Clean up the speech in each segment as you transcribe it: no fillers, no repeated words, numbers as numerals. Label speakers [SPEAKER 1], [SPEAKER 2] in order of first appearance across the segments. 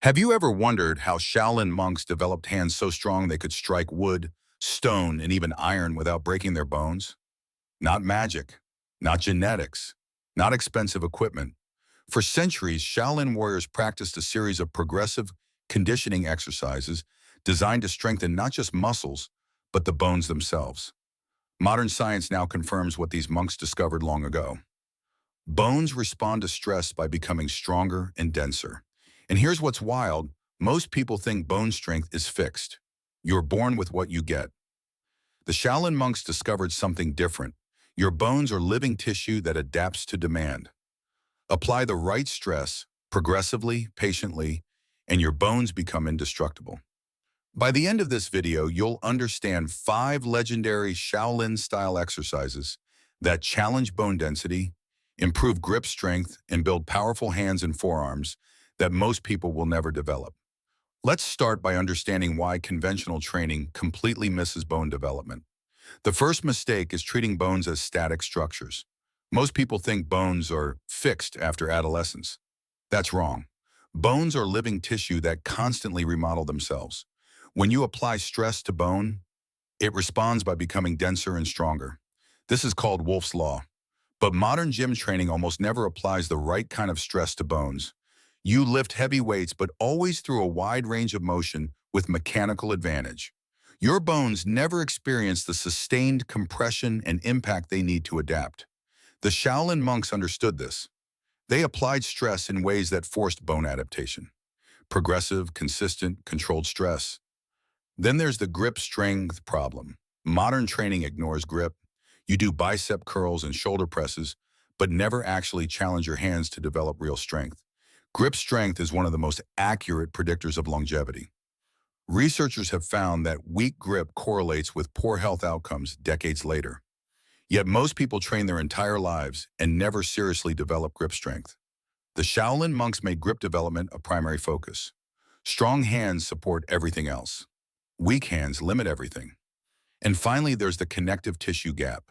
[SPEAKER 1] Have you ever wondered how Shaolin monks developed hands so strong they could strike wood, stone, and even iron without breaking their bones? Not magic, not genetics, not expensive equipment. For centuries, Shaolin warriors practiced a series of progressive conditioning exercises designed to strengthen not just muscles, but the bones themselves. Modern science now confirms what these monks discovered long ago. Bones respond to stress by becoming stronger and denser. And here's what's wild. Most people think bone strength is fixed. You're born with what you get. The Shaolin monks discovered something different. Your bones are living tissue that adapts to demand. Apply the right stress, progressively, patiently, and your bones become indestructible. By the end of this video, you'll understand 5 legendary Shaolin-style exercises that challenge bone density, improve grip strength, and build powerful hands and forearms that most people will never develop. Let's start by understanding why conventional training completely misses bone development. The first mistake is treating bones as static structures. Most people think bones are fixed after adolescence. That's wrong. Bones are living tissue that constantly remodel themselves. When you apply stress to bone, it responds by becoming denser and stronger. This is called Wolff's Law. But modern gym training almost never applies the right kind of stress to bones. You lift heavy weights, but always through a wide range of motion with mechanical advantage. Your bones never experience the sustained compression and impact they need to adapt. The Shaolin monks understood this. They applied stress in ways that forced bone adaptation. Progressive, consistent, controlled stress. Then there's the grip strength problem. Modern training ignores grip. You do bicep curls and shoulder presses, but never actually challenge your hands to develop real strength. Grip strength is one of the most accurate predictors of longevity. Researchers have found that weak grip correlates with poor health outcomes decades later. Yet most people train their entire lives and never seriously develop grip strength. The Shaolin monks made grip development a primary focus. Strong hands support everything else. Weak hands limit everything. And finally, there's the connective tissue gap.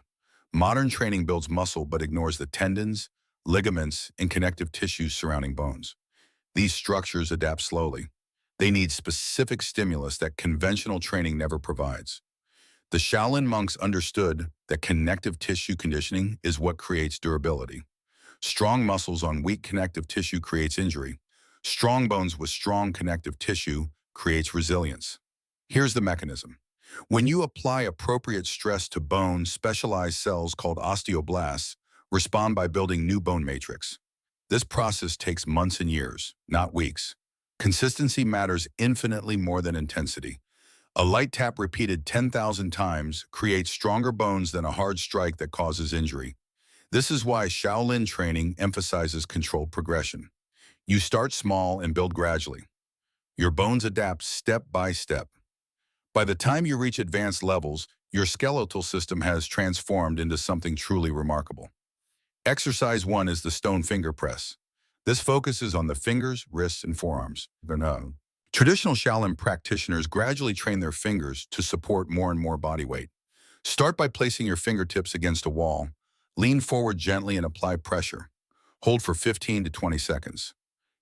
[SPEAKER 1] Modern training builds muscle but ignores the tendons, ligaments, and connective tissues surrounding bones. These structures adapt slowly. They need specific stimulus that conventional training never provides. The Shaolin monks understood that connective tissue conditioning is what creates durability. Strong muscles on weak connective tissue creates injury. Strong bones with strong connective tissue creates resilience. Here's the mechanism. When you apply appropriate stress to bone, specialized cells called osteoblasts respond by building new bone matrix. This process takes months and years, not weeks. Consistency matters infinitely more than intensity. A light tap repeated 10,000 times creates stronger bones than a hard strike that causes injury. This is why Shaolin training emphasizes controlled progression. You start small and build gradually. Your bones adapt step by step. By the time you reach advanced levels, your skeletal system has transformed into something truly remarkable. Exercise 1 is the stone finger press. This focuses on the fingers, wrists, and forearms. Traditional Shaolin practitioners gradually train their fingers to support more and more body weight. Start by placing your fingertips against a wall. Lean forward gently and apply pressure. Hold for 15 to 20 seconds.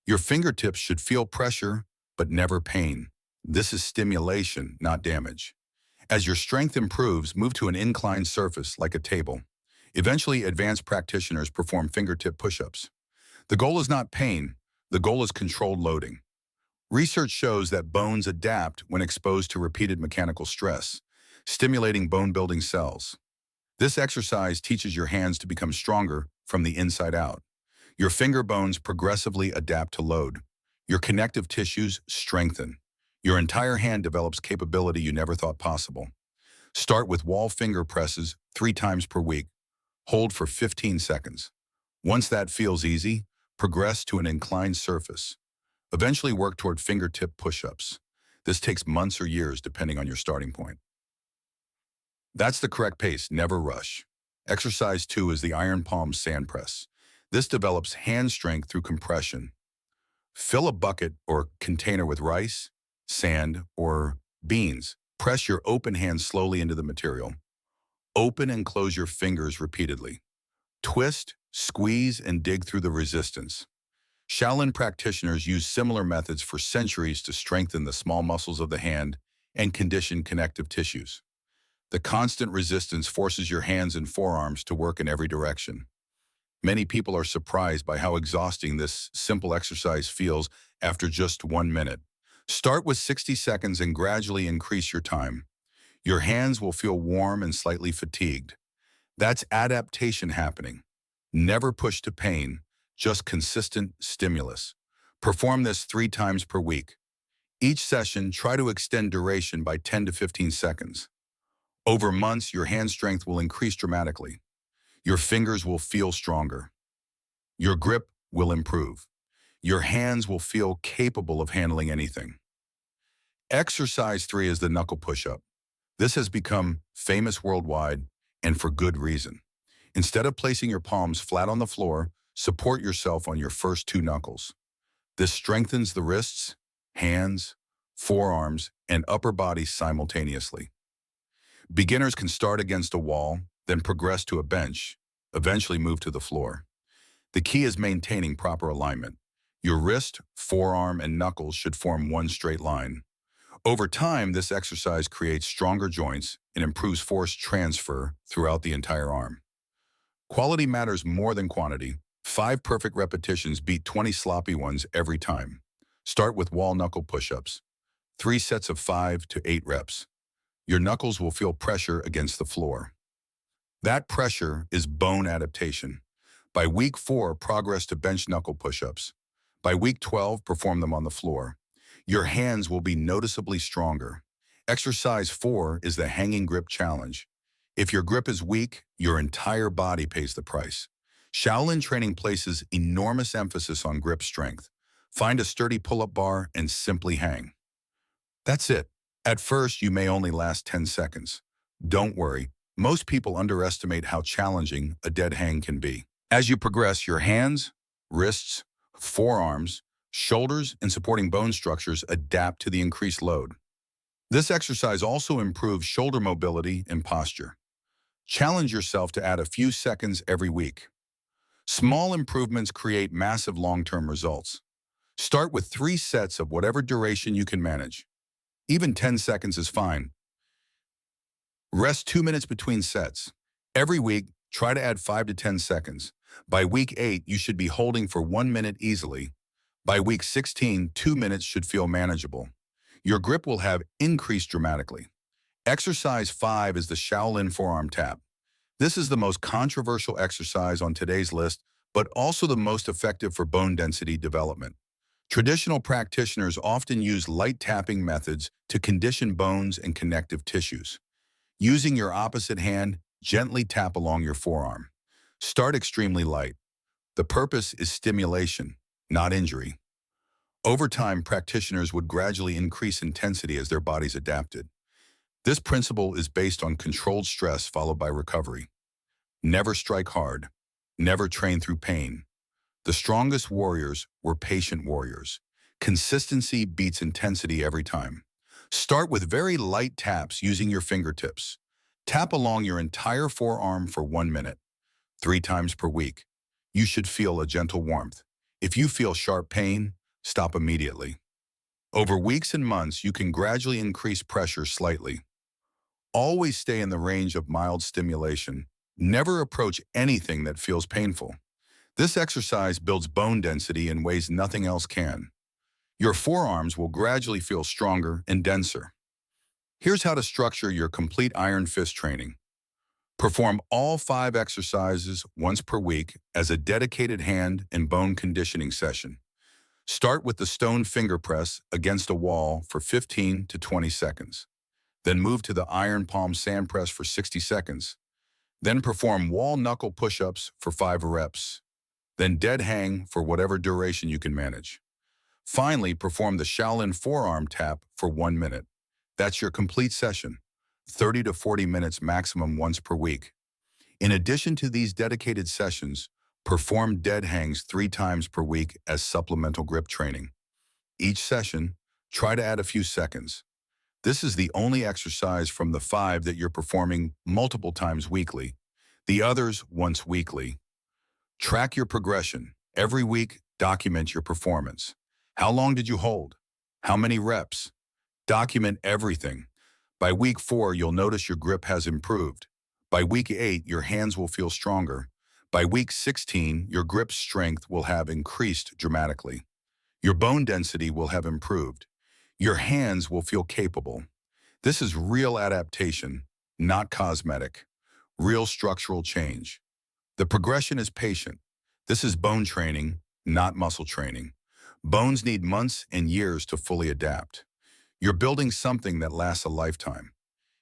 [SPEAKER 1] Your fingertips should feel pressure, but never pain. This is stimulation, not damage. As your strength improves, move to an inclined surface like a table. Eventually, advanced practitioners perform fingertip push-ups. The goal is not pain. The goal is controlled loading. Research shows that bones adapt when exposed to repeated mechanical stress, stimulating bone-building cells. This exercise teaches your hands to become stronger from the inside out. Your finger bones progressively adapt to load. Your connective tissues strengthen. Your entire hand develops capability you never thought possible. Start with wall finger presses 3 times per week. Hold for 15 seconds. Once that feels easy, progress to an inclined surface. Eventually work toward fingertip push-ups. This takes months or years depending on your starting point. That's the correct pace, never rush. Exercise 2 is the iron palm sand press. This develops hand strength through compression. Fill a bucket or container with rice, sand, or beans. Press your open hand slowly into the material. Open and close your fingers repeatedly. Twist, squeeze, and dig through the resistance. Shaolin practitioners use similar methods for centuries to strengthen the small muscles of the hand and condition connective tissues. The constant resistance forces your hands and forearms to work in every direction. Many people are surprised by how exhausting this simple exercise feels after just 1 minute. Start with 60 seconds and gradually increase your time. Your hands will feel warm and slightly fatigued. That's adaptation happening. Never push to pain, just consistent stimulus. Perform this 3 times per week. Each session, try to extend duration by 10 to 15 seconds. Over months, your hand strength will increase dramatically. Your fingers will feel stronger. Your grip will improve. Your hands will feel capable of handling anything. Exercise 3 is the knuckle push-up. This has become famous worldwide, and for good reason. Instead of placing your palms flat on the floor, support yourself on your first 2 knuckles. This strengthens the wrists, hands, forearms, and upper body simultaneously. Beginners can start against a wall, then progress to a bench, eventually move to the floor. The key is maintaining proper alignment. Your wrist, forearm, and knuckles should form one straight line. Over time, this exercise creates stronger joints and improves force transfer throughout the entire arm. Quality matters more than quantity. 5 perfect repetitions beat 20 sloppy ones every time. Start with wall knuckle push-ups. 3 sets of 5 to 8 reps. Your knuckles will feel pressure against the floor. That pressure is bone adaptation. By week 4, progress to bench knuckle push-ups. By week 12, perform them on the floor. Your hands will be noticeably stronger. Exercise 4 is the hanging grip challenge. If your grip is weak, your entire body pays the price. Shaolin training places enormous emphasis on grip strength. Find a sturdy pull-up bar and simply hang. That's it. At first, you may only last 10 seconds. Don't worry. Most people underestimate how challenging a dead hang can be. As you progress, your hands, wrists, forearms, shoulders, and supporting bone structures adapt to the increased load. This exercise also improves shoulder mobility and posture. Challenge yourself to add a few seconds every week. Small improvements create massive long-term results. Start with 3 sets of whatever duration you can manage. Even 10 seconds is fine. Rest 2 minutes between sets. Every week, try to add 5 to 10 seconds. By week 8, you should be holding for 1 minute easily. By week 16, 2 minutes should feel manageable. Your grip will have increased dramatically. Exercise 5 is the Shaolin forearm tap. This is the most controversial exercise on today's list, but also the most effective for bone density development. Traditional practitioners often use light tapping methods to condition bones and connective tissues. Using your opposite hand, gently tap along your forearm. Start extremely light. The purpose is stimulation, not injury. Over time, practitioners would gradually increase intensity as their bodies adapted. This principle is based on controlled stress followed by recovery. Never strike hard. Never train through pain. The strongest warriors were patient warriors. Consistency beats intensity every time. Start with very light taps using your fingertips. Tap along your entire forearm for 1 minute, 3 times per week. You should feel a gentle warmth. If you feel sharp pain, stop immediately. Over weeks and months, you can gradually increase pressure slightly. Always stay in the range of mild stimulation. Never approach anything that feels painful. This exercise builds bone density in ways nothing else can. Your forearms will gradually feel stronger and denser. Here's how to structure your complete iron fist training. Perform all 5 exercises once per week as a dedicated hand and bone conditioning session. Start with the stone finger press against a wall for 15 to 20 seconds. Then move to the iron palm sand press for 60 seconds. Then perform wall knuckle push-ups for 5 reps. Then dead hang for whatever duration you can manage. Finally, perform the Shaolin forearm tap for 1 minute. That's your complete session, 30 to 40 minutes maximum once per week. In addition to these dedicated sessions, perform dead hangs 3 times per week as supplemental grip training. Each session, try to add a few seconds. This is the only exercise from the 5 that you're performing multiple times weekly. The others once weekly. Track your progression. Every week, Document your performance. How long did you hold? How many reps? Document everything. By week 4, you'll notice your grip has improved. By week 8, your hands will feel stronger. By week 16, your grip strength will have increased dramatically. Your bone density will have improved. Your hands will feel capable. This is real adaptation, not cosmetic. Real structural change. The progression is patient. This is bone training, not muscle training. Bones need months and years to fully adapt. You're building something that lasts a lifetime.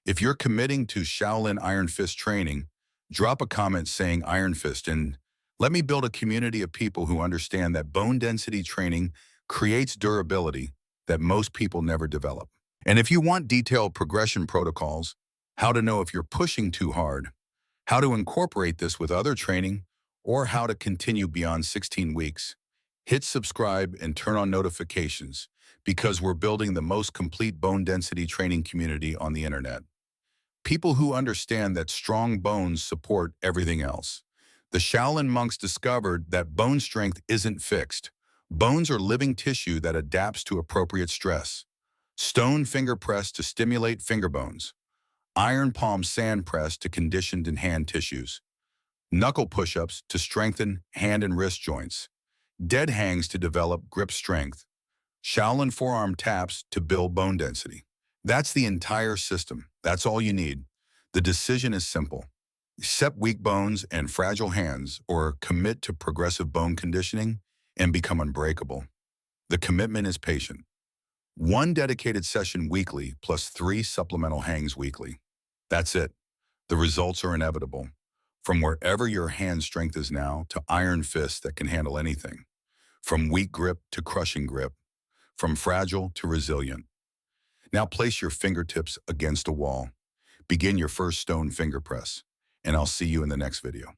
[SPEAKER 1] If you're committing to Shaolin Iron Fist training, drop a comment saying Iron Fist and let me build a community of people who understand that bone density training creates durability that most people never develop. And if you want detailed progression protocols, how to know if you're pushing too hard, how to incorporate this with other training, or how to continue beyond 16 weeks, hit subscribe and turn on notifications because we're building the most complete bone density training community on the internet. People who understand that strong bones support everything else. The Shaolin monks discovered that bone strength isn't fixed. Bones are living tissue that adapts to appropriate stress. Stone finger press to stimulate finger bones. Iron palm sand press to conditioned and hand tissues. Knuckle push-ups to strengthen hand and wrist joints. Dead hangs to develop grip strength. Shaolin forearm taps to build bone density. That's the entire system. That's all you need. The decision is simple. Accept weak bones and fragile hands or commit to progressive bone conditioning and become unbreakable. The commitment is patient. 1 dedicated session weekly plus 3 supplemental hangs weekly. That's it. The results are inevitable. From wherever your hand strength is now to iron fists that can handle anything. From weak grip to crushing grip. From fragile to resilient. Now place your fingertips against a wall. Begin your first stone finger press, and I'll see you in the next video.